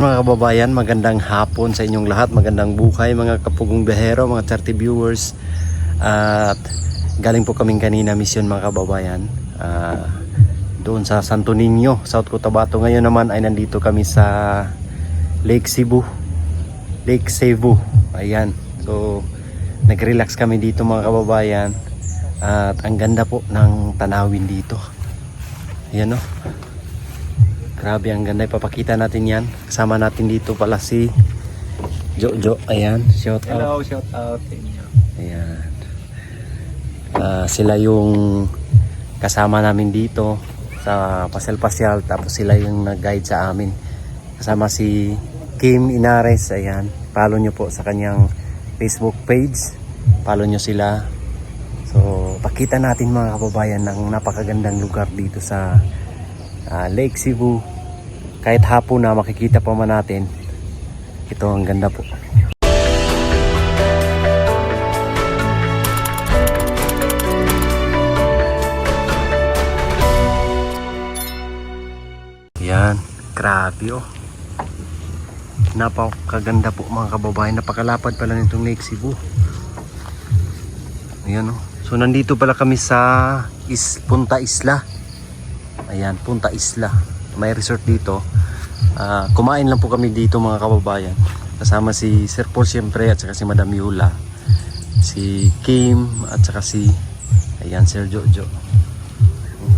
Mga kababayan, magandang hapon sa inyong lahat, magandang buhay mga kapugong biyahero, mga 30 viewers. At galing po kaming kanina mission mga kababayan, doon sa Santo Niño, South Cotabato. Ngayon naman ay nandito kami sa Lake Cebu. Ayan, so nag-relax kami dito mga kababayan. At ang ganda po ng tanawin dito. Ayan o, grabe, ang ganda. Ipapakita natin yan. Kasama natin dito pala si Jojo. Ayan, shout out. Hello, shout out sa inyo. Ayan. Sila yung kasama namin dito sa pasyal-pasyal. Tapos sila yung nag-guide sa amin. Kasama si Kim Inares. Ayan. Follow nyo po sa kanyang Facebook page. Follow nyo sila. So, pakita natin mga kababayan ng napakagandang lugar dito sa Lake Cebu. Kahit hapon na makikita pa man natin, ito ang ganda po. Yan, grabe oh. Napakaganda po mga kababayan. Napakalapad pala nitong Lake Cebu. Ayan oh. So nandito pala kami sa Punta Isla. Ayan, Punta Isla. May resort dito. Kumain lang po kami dito mga kababayan. Kasama si Sir Paul siyempre, at saka si Madam Yula, si Kim, at saka si Sir Jojo.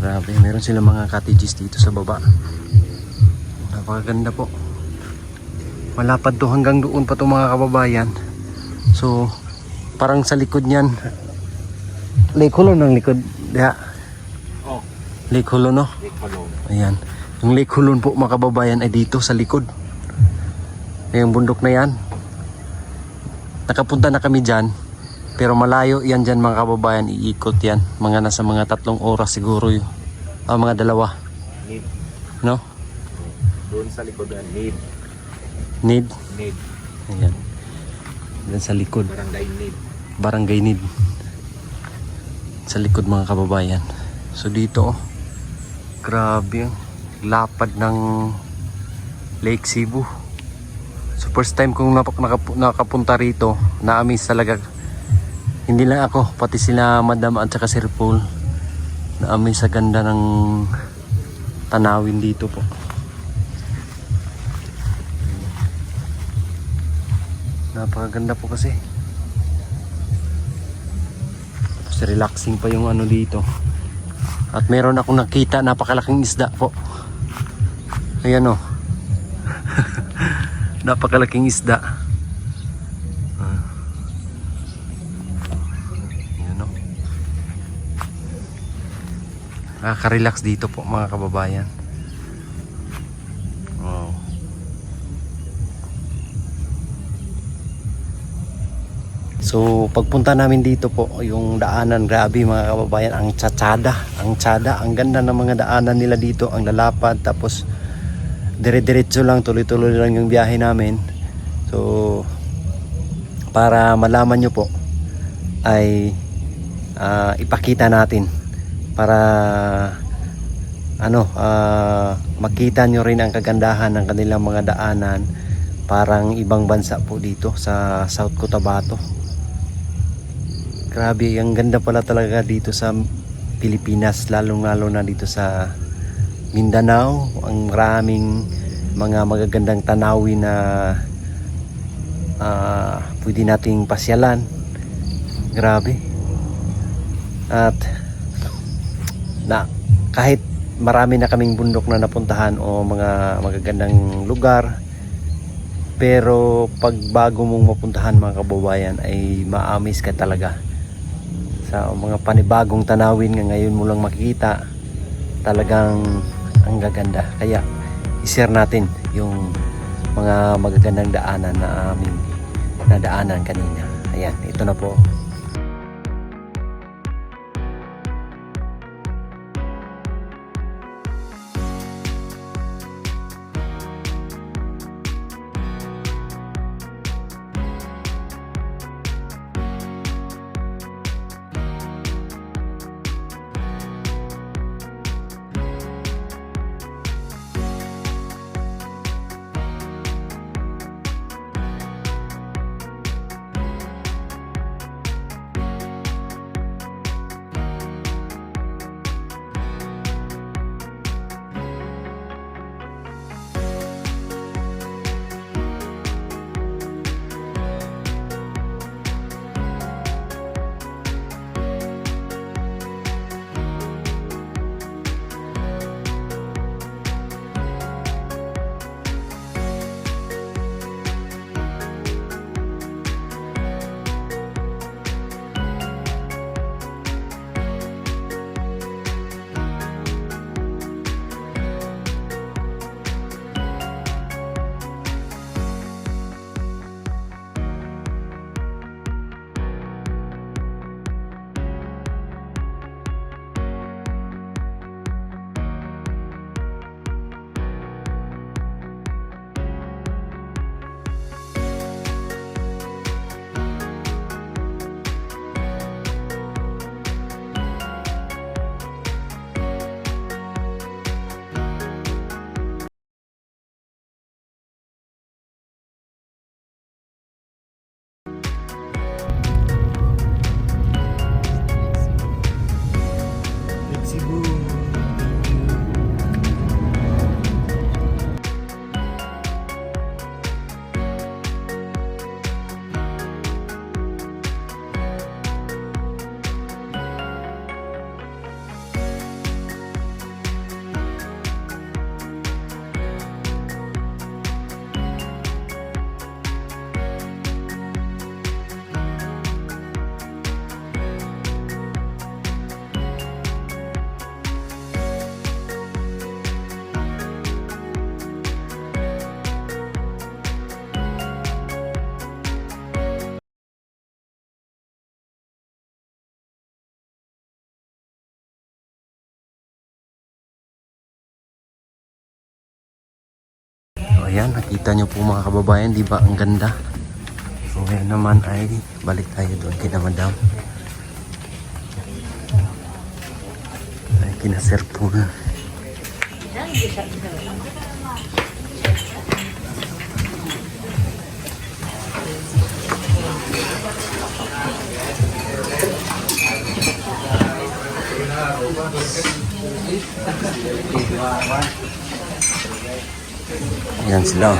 Grabe, meron silang mga cottages dito sa baba. Napakaganda po. Malapad to hanggang doon pa to mga kababayan. So parang sa likod niyan, Lake Hulon ang likod. Yeah. Oh, Lake Hulon no? Lake Hulon. Ayan. Yung Lake Hulon po mga kababayan ay dito sa likod. Yung bundok na yan. Nakapunta na kami dyan. Pero malayo yan dyan mga kababayan. Iikot yan. Mga nasa mga 3 oras siguro yun. Mga 2. Need. No? Doon sa likod yan. Need. Need. Need. Ayan. Doon sa likod. Barangay Need. Barangay Need. Sa likod mga kababayan. So dito oh. Grabe yung lapad ng Lake Cebu. So first time kong nakapunta rito, na-amaze talaga. Hindi lang ako, pati sila Madam at saka Sir Paul, na-amaze sa ganda ng tanawin dito po. Napakaganda po kasi. Tapos relaxing pa yung ano dito. At meron akong nakita napakalaking isda po. Ayan o. Napakalaking isda. Ayan o. Nakaka-relax dito po mga kababayan. Wow. So pagpunta namin dito po, yung daanan, grabe mga kababayan, ang tsatsada, ang ganda ng mga daanan nila dito, ang lalapad, tapos dire-diretso lang, tuloy-tuloy lang yung biyahe namin. So para malaman nyo po ay ipakita natin para makita nyo rin ang kagandahan ng kanilang mga daanan. Parang ibang bansa po dito sa South Cotabato. Grabe, ang ganda pala talaga dito sa Pilipinas, lalong-lalo na dito sa Mindanao. Ang maraming mga magagandang tanawin na pwede nating pasyalan. Grabe. At kahit marami na kaming bundok na napuntahan o mga magagandang lugar, pero pag bago mong mapuntahan mga kababayan ay ma-amaze ka talaga sa mga panibagong tanawin nga ngayon mo lang makikita. Talagang ang gaganda. Kaya i-share natin yung mga magagandang daanan na aming nadaanan kanina. Ayan, ito na po. ayan, nakita nyo po mga kababayan, di ba ang ganda? So ngayon naman ay balik tayo doon kina madam. Ay kina sir po na. Ayan sila.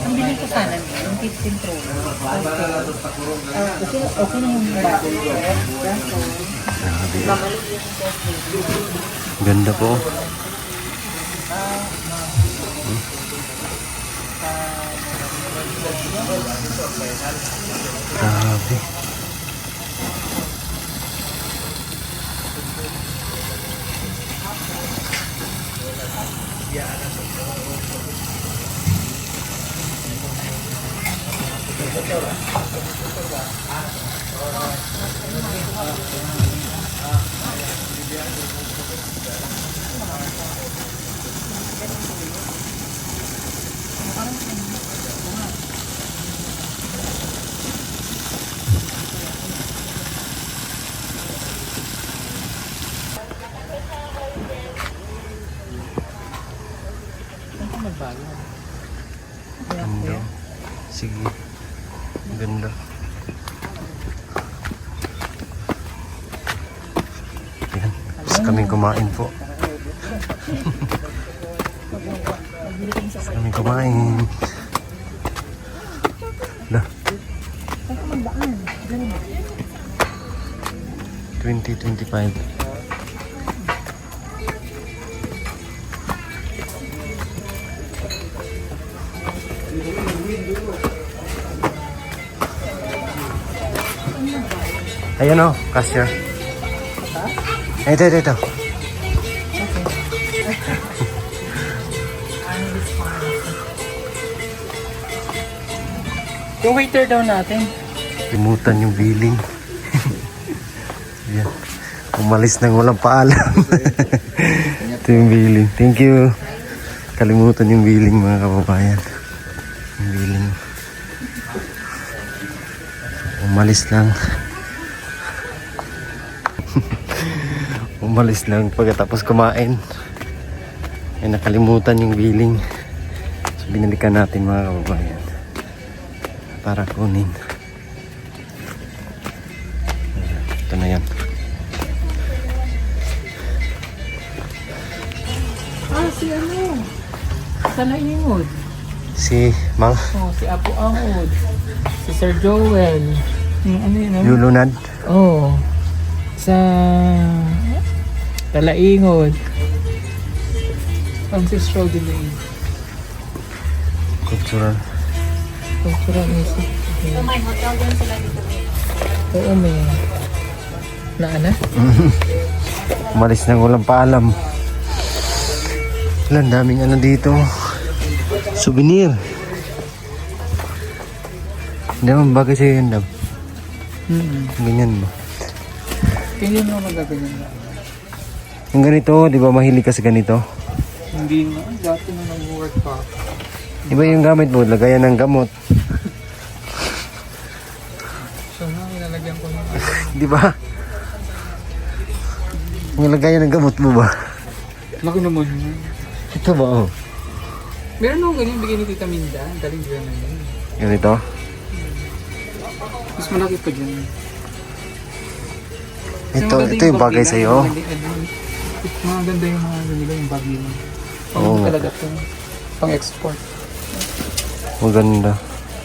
Ang bilhin ko sana yung 15 Pro. Okay na yung bago. Grabe. Ganda po. Grabe. Ganda. Sige. Ganda. Yan. Gusto kaming kumain po. Gusto kaming kumain. Lah. 2025. Ayan o, cashier. Ito. Yung waiter daw natin. Limutan yung billing. Yan. Umalis nang walang paalam. Ito yung billing. Thank you. Kalimutan yung billing mga kababayan. Yung billing. Umalis lang. Umalis lang pagkatapos kumain. Ay nakalimutan yung billing. So binalikan natin mga kababayan. Para kunin. Ito na yan. Si ano? Sa Laingod. Si Mang Oh, si Apo Angod. Si Sir Joel. Ano yun? Yulunad. Oh. Sa Talaingod. Ancestral Delay. Cultural. Cultural music. So, may hotel din sila dito. Oo, may. Na? Umalis nang walang paalam. Wala, ang daming ano dito. Souvenir. Hindi naman bagay sa'yo yan, Dab. Ganyan mo. Tingin mo magaganyan na. Yung ganito, di ba mahilig ka sa ganito? Hindi na. Dati na nag-work pa. Iba yung gamit mo, lagayan ng gamot. So, nilalagyan ko ng Di ba? Yung lagayan ng gamot mo ba? laki naman yun. Ito ba, oh? Meron akong ganyan, bigyan ni Tita Minda. Galing dyan na yun. Ganito? Mas malaki pa dyan. Ito yung bagay sa'yo. Maganda yung mga nila, yung bag nila. Oo nga. Talaga ito. Pang-export. Maganda.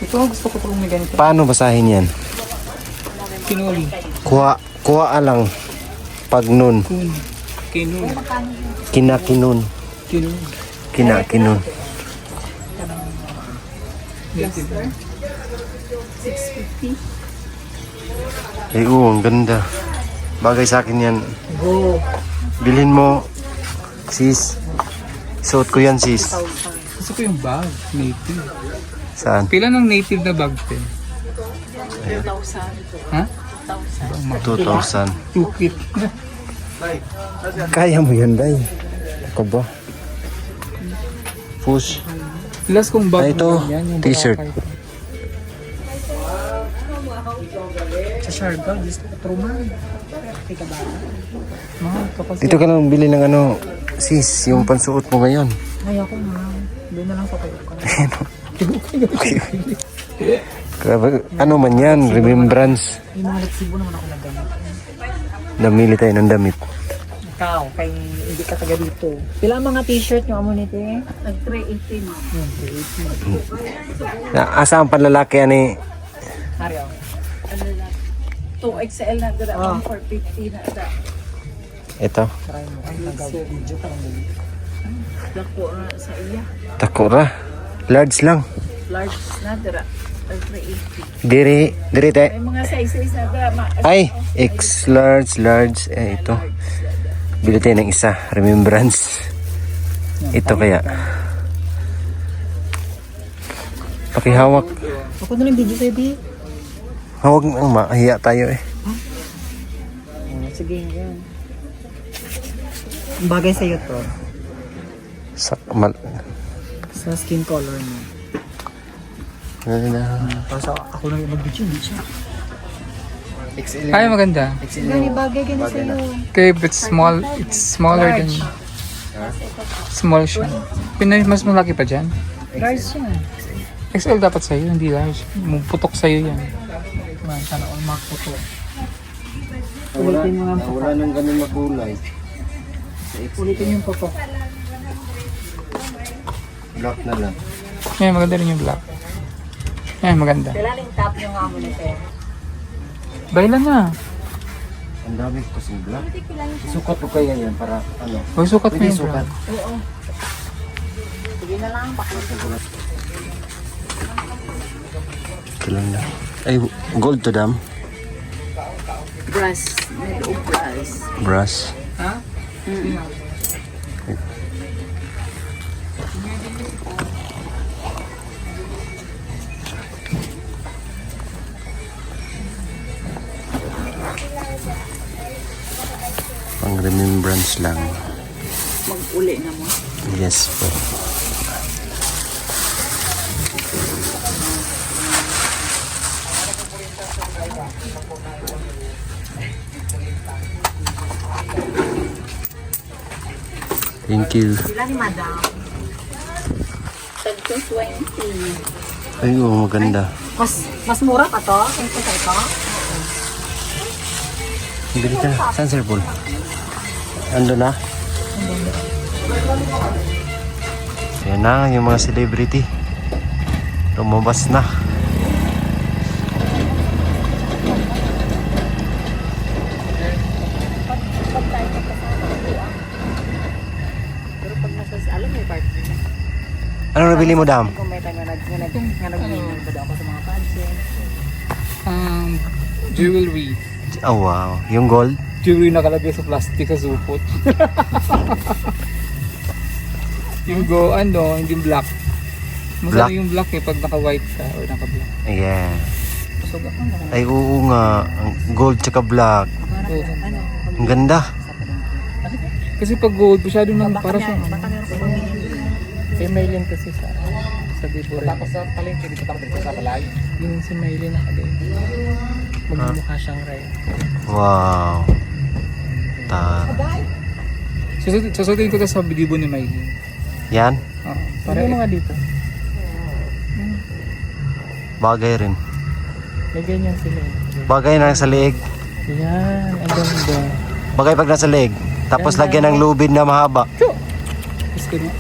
Ito gusto ko pag may ganito. Paano basahin yan? Kinuli. Kuha lang. Pag nun. Kun. Kinuli. Kinakinun. Kinuli. Kinakinun. Native. Eh, oo, ang ganda. Bagay sa akin yan. Go. Bilhin mo, sis. Suot ko yan, sis. Gusto ko yung bag. Native. Saan? Pila ng native na bag din? Ha? 2,000. Tukit. Kaya mo yan, day. Ako ba? Push. Last kong bag Ito, yan, yung t-shirt. Boracay. Sa Siargao, just truman. Tika ba? Mahal kapag Dito ka lang bili ng ano, sis, yung pansuot mo ngayon. ayoko nga. Doon na lang sa kayo ko. Grabe, ano man yan, remembrance. Yung mga nagsibo naman ako nagdamit. Namili tayo ng damit. Ikaw, kay hindi ka taga dito. Pila ang mga t-shirt yung amo nito eh? Nag-380 mo. 380. Asa ang panlalaki yan eh? Ariel. 2XL na dira, Ah. 450 na dira. Ito, Try mo. Ang nag-video ka lang. Dako na sa iya. takura. Large lang. Large na dira. 380. Diri tayo. May mga size na dira. Ay, X large, large. Ito. Bili tayo ng isa. Remembrance. Ito kaya. Pakihawak. Ako na lang video sa'yo, Bi. Hawag nang mahiya tayo eh. Sige, yan. Bagay sa'yo to. Sa skin color mo. Tapos ako lang yung mag-video, hindi siya. Ay, maganda. Gani bagay gani sa'yo. Okay, but small. It's smaller than... Small siya. Mas malaki pa dyan. Large siya. XL dapat sa'yo, hindi large. Putok sa'yo yan. Man, sana all makuto. Ulitin mo nga. Wala nang ganun makulay. Ulitin yung puto. Black na lang. Yan, maganda rin yung black. Yan, maganda. Kailangan tap yung amo nito. Bailan na. Ang dami kasi black. Sukat ko kaya yan para ano. Huwag sukat mo Pwede yung sukat. brown. Oo. Sige na lang. Ito lang na. Ay, gold to dam. Brass. May loob brass. Brass. Ha? Pang remembrance lang. Mag-uli na mo. Yes po. Thank you. Sila ni Madam. Tagto 20. Ay, oh, maganda. Mas mura pa to? Kaysa sa ito? Bili ka na. Saan, Sir Paul? Ando na? Ayan na, yung mga celebrity. Lumabas na. Pero pag nasa alam mo, partner. Ano nabili mo, Dam? Kung may tayo nag-winning ba daw ako sa mga pageant. Jewelry. Oh, wow. Yung gold? Jewelry nakalagay sa plastic sa supot. Yung hindi black. Masarap Black? yung black eh pag naka-white ka or naka-black. Ayan. So, ako na. Ay, oo nga. Ang gold tsaka black. Oo. Ang ganda. Kasi pag gold, masyado nang para sa... Si Maylin kasi sa Bibore. Tapos sa palengke dito tapos sa balay. Yung si Maylin nakagay. Magmumukha siyang Ray. Wow. Susutin ko to sa bidibo ni Miley. Yan. Para yung mga dito. Bagay rin. May ganyan sila. Bagay na sa leeg. Yan, ang ganda. Bagay pag nasa leeg. Tapos lagyan ng lubid na mahaba. Gusto niya.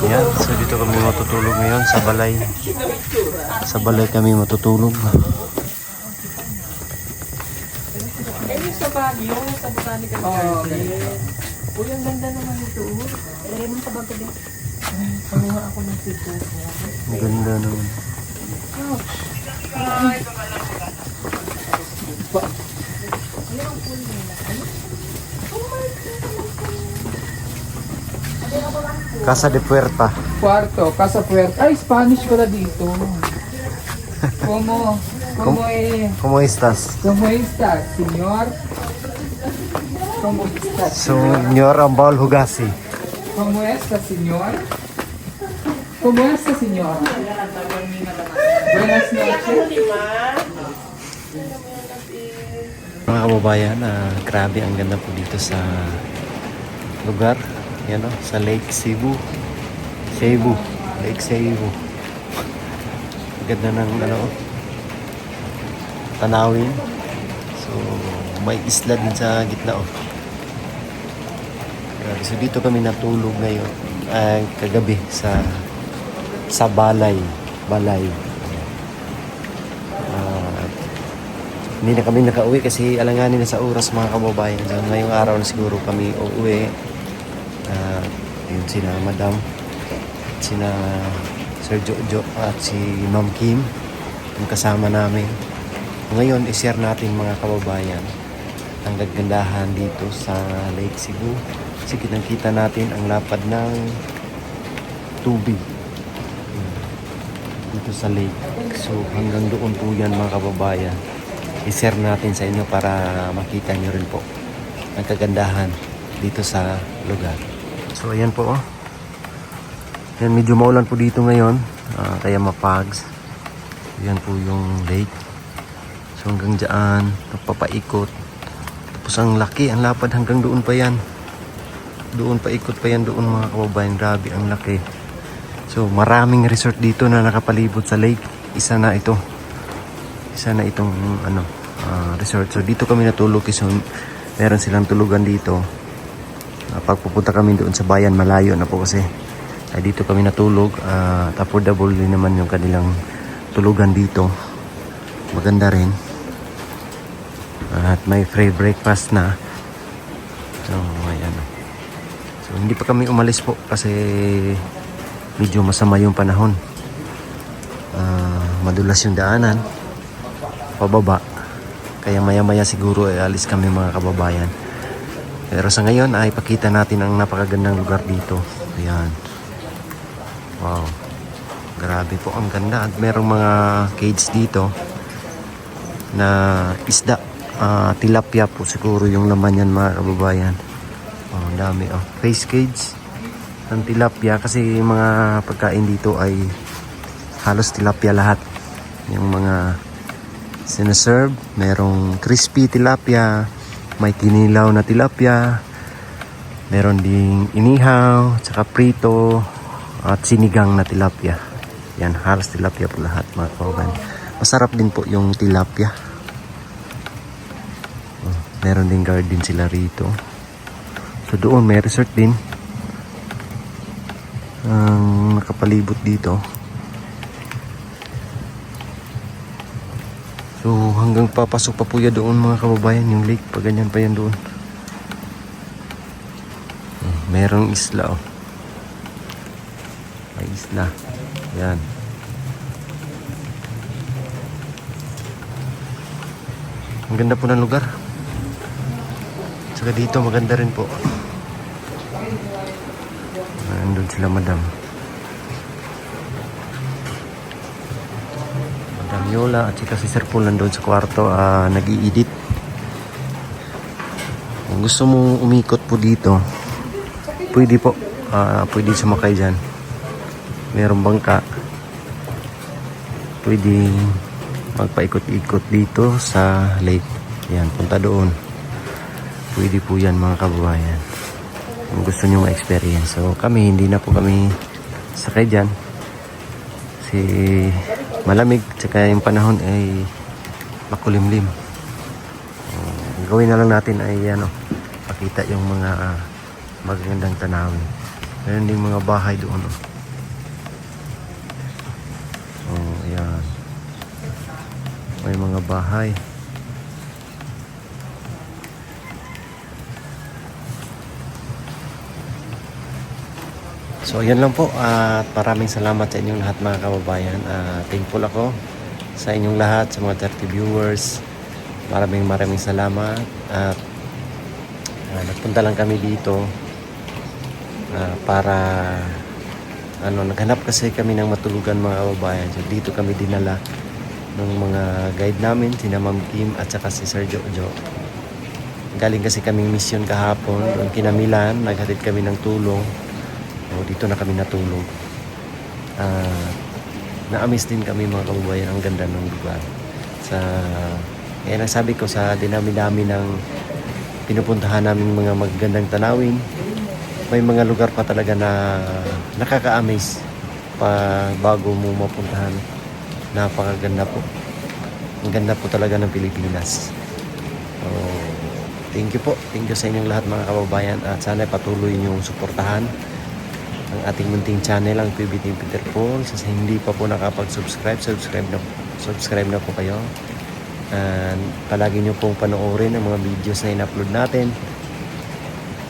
Yan. So dito kami matutulog ngayon sa balay. Sa balay kami matutulog. Sa Baguio, sa Botanical Garden. Uy, ang ganda naman ito. Ilagay mo sa bago din. Kumuha ako ng picture. Ang ganda naman. Casa de Puerta. Cuarto, Casa Puerta. Ay, Spanish pala dito. ¿Cómo estás? ¿Cómo estás, señor? ¿Cómo estás? Señor Ambal Hugasi. ¿Cómo estás, señor? ¿Cómo estás, señor? Buenas noches. Mga kababayan, grabe ang ganda po dito sa lugar. Yan o, sa Lake Cebu. Lake Cebu. Ganda ng tanawin. So, may isla din sa gitna o. So, dito kami natulog ngayon. Kagabi sa balay. Hindi na kami nakauwi kasi alanganin na sa oras mga kababayan. So, ngayong araw na siguro kami uuwi. Yun sina Madam, sina Sir Jojo at si Ma'am Kim, yung kasama namin. Ngayon, i-share natin mga kababayan ang gagandahan dito sa Lake Cebu. Kasi kitang-kita natin ang lapad ng tubig dito sa lake. So hanggang doon po yan mga kababayan. I-share natin sa inyo para makita nyo rin po ang kagandahan dito sa lugar. So ayan po oh. Yan, medyo maulan po dito ngayon, kaya mapags. Yan po yung lake. So hanggang dyan, papaikot. Tapos ang laki, ang lapad hanggang doon pa yan. Doon paikot pa yan doon mga kababayan. Grabe ang laki. So maraming resort dito na nakapalibot sa lake. Isa na itong resort. So dito kami natulog kasi meron silang tulugan dito. Pag pupunta kami doon sa bayan, malayo na po kasi. Ay dito kami natulog. Affordable din naman yung kanilang tulugan dito. Maganda rin. At may free breakfast na. So ayan. So hindi pa kami umalis po kasi medyo masama yung panahon. Madulas yung daanan pababa. Kaya maya-maya siguro ay alis kami mga kababayan. Pero sa ngayon ay pakita natin ang napakagandang lugar dito. Ayan. Wow. Grabe po ang ganda. At merong mga cage dito na isda. Tilapia po siguro yung laman yan mga kababayan. Oh, ang dami oh. Face cage ng tilapia kasi yung mga pagkain dito ay halos tilapia lahat. Yung mga sinaserve, merong crispy tilapia, may kinilaw na tilapia, meron ding inihaw, tsaka prito, at sinigang na tilapia. Yan, halos tilapia po lahat mga kababayan. Masarap din po yung tilapia. Meron din garden sila rito. So doon may resort din. Nakapalibot dito. So hanggang papasok pa po yan doon mga kababayan, yung lake, pag ganyan pa yan doon. Merong isla oh. May isla. Yan. Ang ganda po ng lugar. Saka dito maganda rin po. Nandun sila Madam Yola at saka si Sir Paul nandun sa kwarto, nag-i-edit. Kung gusto mong umikot po dito, pwede po. Pwede sumakay dyan. Merong bangka. Pwede magpaikot-ikot dito sa lake. Yan, punta doon. Pwede po yan mga kababayan. Kung gusto nyo ma-experience. So kami, hindi na po kami sakay dyan. Kasi malamig, tsaka yung panahon ay makulimlim. Gawin na lang natin ay pakita yung mga magagandang tanawin. Meron ding mga bahay doon. Ayan. May mga bahay. So ayan lang po, at maraming salamat sa inyong lahat mga kababayan. Thankful ako sa inyong lahat, sa mga 30 viewers. Maraming salamat. At nagpunta lang kami dito para naghanap kasi kami ng matulugan mga kababayan. So dito kami dinala ng mga guide namin, sina Ma'am Kim at saka si Sir Jojo. Galing kasi kaming mission kahapon, doon kinamilan, naghatid kami ng tulong. O dito na kami natulog. Na-amaze din kami mga kababayan, ang ganda ng lugar. Kaya nasabi ko sa dinami-dami ng pinupuntahan namin mga magagandang tanawin, may mga lugar pa talaga na nakaka-amaze pa bago mo mapuntahan. Napakaganda po. Ang ganda po talaga ng Pilipinas. So, thank you po. Thank you sa inyong lahat mga kababayan at sana patuloy niyong suportahan ang ating munting channel, ang PB Team Peter Paul. Sa hindi pa po nakapag-subscribe, subscribe na po kayo. And palagi niyo pong panoorin ang mga videos na in-upload natin.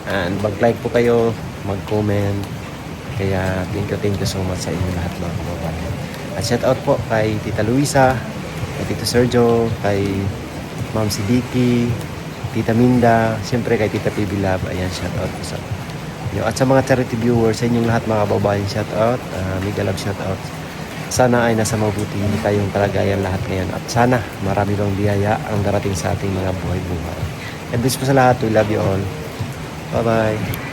And mag-like po kayo, mag-comment. Kaya thank you so much sa inyo lahat mga kababayan. At shout out po kay Tita Luisa, kay Tito Sergio, kay Ma'am Sidiki, Tita Minda, siyempre kay Tita PB Lab. Ayan, shout out po sa inyo. At sa mga charity viewers, sa inyong lahat mga kababayan, shout out. Mega love shout out. Sana ay nasa mabuti tayong kalagayan lahat ngayon. At sana marami bang biyaya ang darating sa ating mga buhay-buhay. And this po sa lahat. We love you all. Bye-bye.